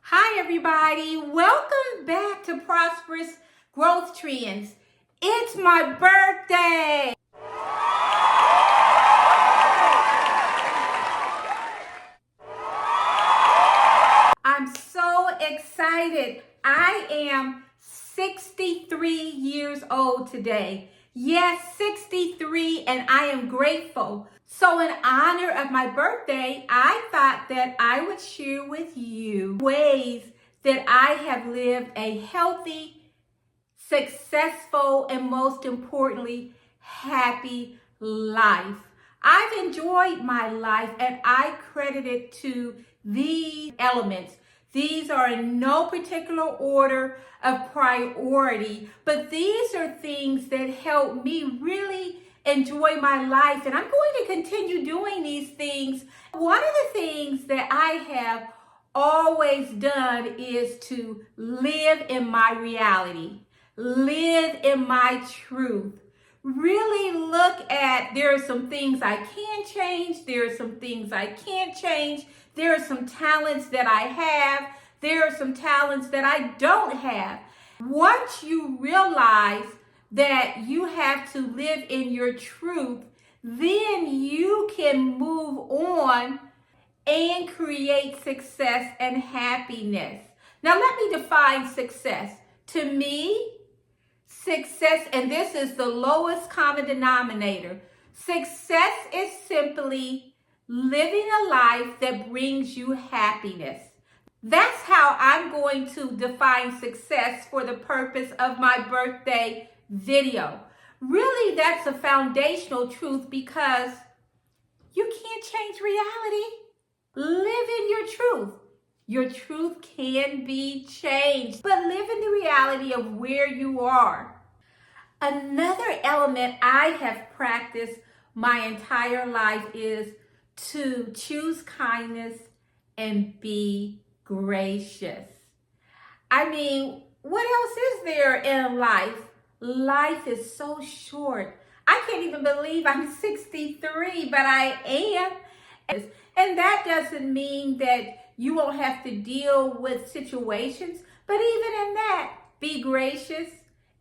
Hi everybody, welcome back to Prosperous Growth Trends. It's my birthday. I'm so excited. I am 63 years old today. Yes, 63, and I am grateful. So in honor of my birthday, I thought that I would share with you ways that I have lived a healthy, successful, and most importantly, happy life. I've enjoyed my life and I credit it to these elements. These are in no particular order of priority, but these are things that help me really enjoy my life. And I'm going to continue doing these things. One of the things that I have always done is to live in my reality, live in my truth. Really look at, there are some things I can change, there are some things I can't change, there are some talents that I have, there are some talents that I don't have. Once you realize that you have to live in your truth, then you can move on and create success and happiness. Now, let me define success. To me, success, and this is the lowest common denominator, success is simply living a life that brings you happiness. That's how I'm going to define success for the purpose of my birthday video. Really, that's a foundational truth because you can't change reality. Live in your truth. Your truth can be changed, but live in the reality of where you are. Another element I have practiced my entire life is to choose kindness and be gracious. I mean, what else is there in life? Life is so short. I can't even believe I'm 63, but I am. And that doesn't mean that you won't have to deal with situations, but even in that, be gracious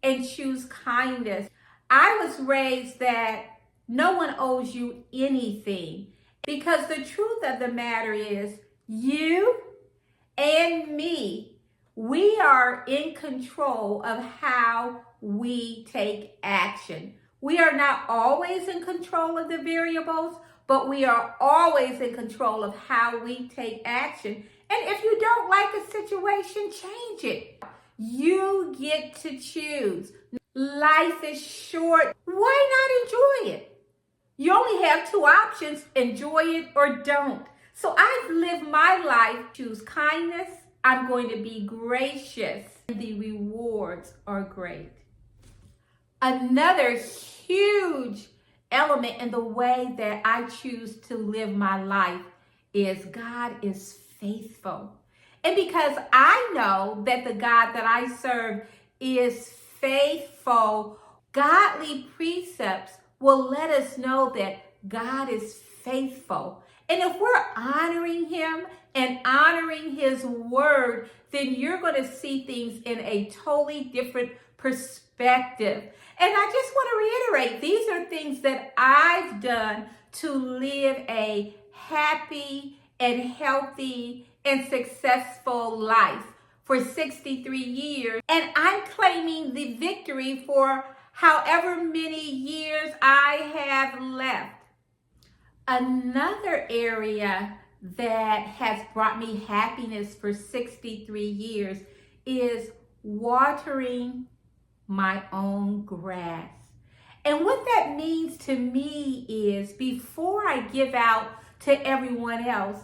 and choose kindness. I was raised that no one owes you anything because the truth of the matter is you and me, we are in control of how we take action. We are not always in control of the variables, but we are always in control of how we take action. And if you don't like a situation, change it. You get to choose. Life is short. Why not enjoy it? You only have two options, enjoy it or don't. So I've lived my life, choose kindness. I'm going to be gracious. The rewards are great. Another huge element in the way that I choose to live my life is God is faithful. And because I know that the God that I serve is faithful, godly precepts will let us know that God is faithful. And if we're honoring him and honoring his word, then you're going to see things in a totally different perspective. And I just want to reiterate, these are things that I've done to live a happy and healthy and successful life for 63 years. And I'm claiming the victory for however many years I have left. Another area that has brought me happiness for 63 years is watering my own grass. And what that means to me is before I give out to everyone else,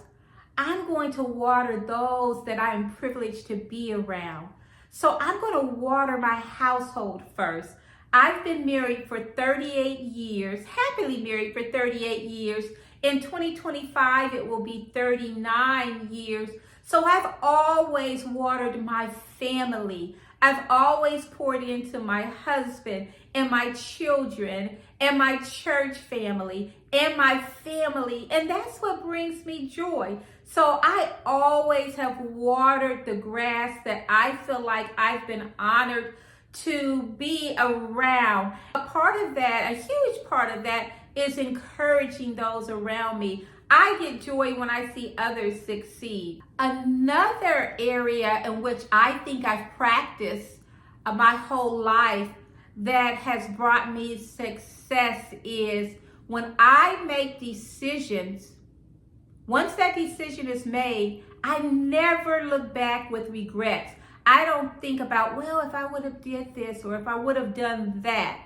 I'm going to water those that I am privileged to be around. So I'm going to water my household first. I've been married for 38 years, happily married for 38 years. In 2025, it will be 39 years. So I've always watered my family. I've always poured into my husband and my children and my church family and my family. And that's what brings me joy. So I always have watered the grass that I feel like I've been honored to be around. A part of that, a huge part of that, is encouraging those around me. I get joy when I see others succeed. Another area in which I think I've practiced my whole life that has brought me success is when I make decisions. Once that decision is made, I never look back with regrets. I don't think about, well, if I would have did this or if I would have done that.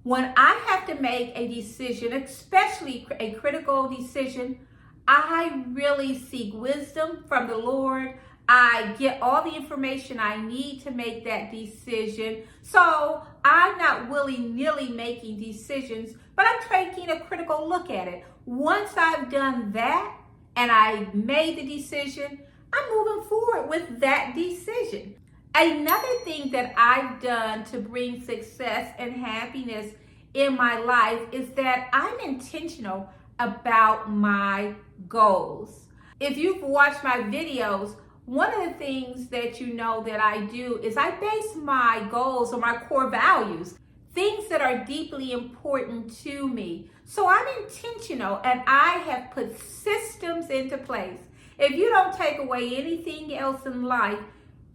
When I have to make a decision, especially a critical decision, I really seek wisdom from the Lord. I get all the information I need to make that decision. So I'm not willy-nilly making decisions, but I'm taking a critical look at it. Once I've done that and I made the decision, I'm moving forward with that decision. Another thing that I've done to bring success and happiness in my life is that I'm intentional about my goals. If you've watched my videos, one of the things that you know that I do is I base my goals on my core values, things that are deeply important to me. So I'm intentional and I have put systems into place. If you don't take away anything else in life,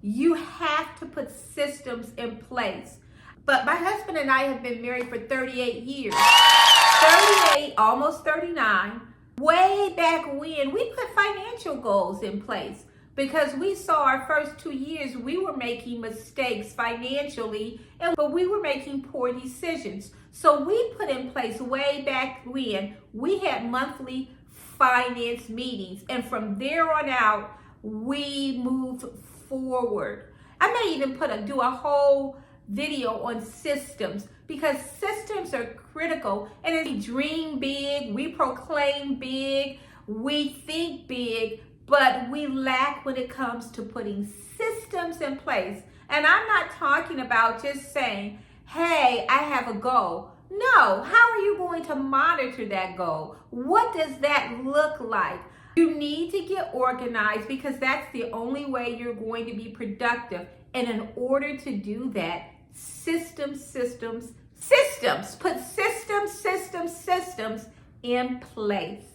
you have to put systems in place. But my husband and I have been married for 38 years. 38, almost 39. Way back when, we put financial goals in place because we saw our first 2 years we were making mistakes financially, but we were making poor decisions. So we put in place way back when, we had monthly finance meetings, and from there on out we moved forward. I may even do a whole video on systems because systems are critical. And as we dream big, we proclaim big, we think big, but we lack when it comes to putting systems in place. And I'm not talking about just saying, hey, I have a goal. No, how are you going to monitor that goal? What does that look like? You need to get organized because that's the only way you're going to be productive. And in order to do that, systems. Put systems in place.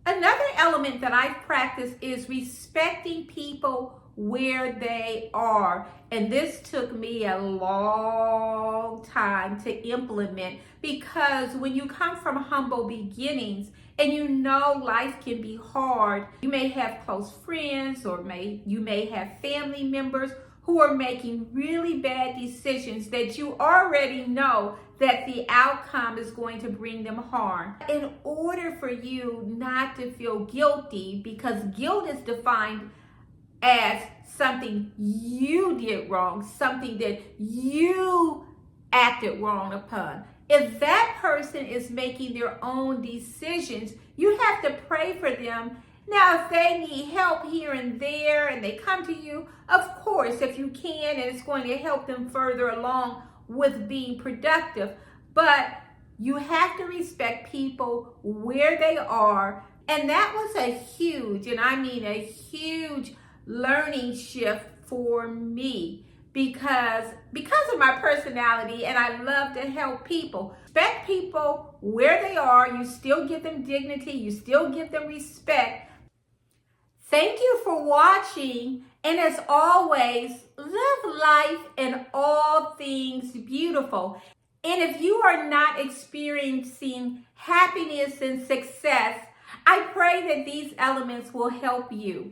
Another element that I've practiced is respecting people where they are. And this took me a long time to implement because when you come from humble beginnings and you know life can be hard, you may have close friends or you may have family members who are making really bad decisions that you already know that the outcome is going to bring them harm. In order for you not to feel guilty, because guilt is defined as something you did wrong, something that you acted wrong upon. If that person is making their own decisions, you have to pray for them. Now, if they need help here and there and they come to you, of course, if you can, and it's going to help them further along with being productive. But you have to respect people where they are. And that was a huge, and I mean a huge learning shift for me because of my personality, and I love to help people. Respect people where they are. You still give them dignity. You still give them respect. Thank you for watching, and as always, live life in all things beautiful. And if you are not experiencing happiness and success, I pray that these elements will help you.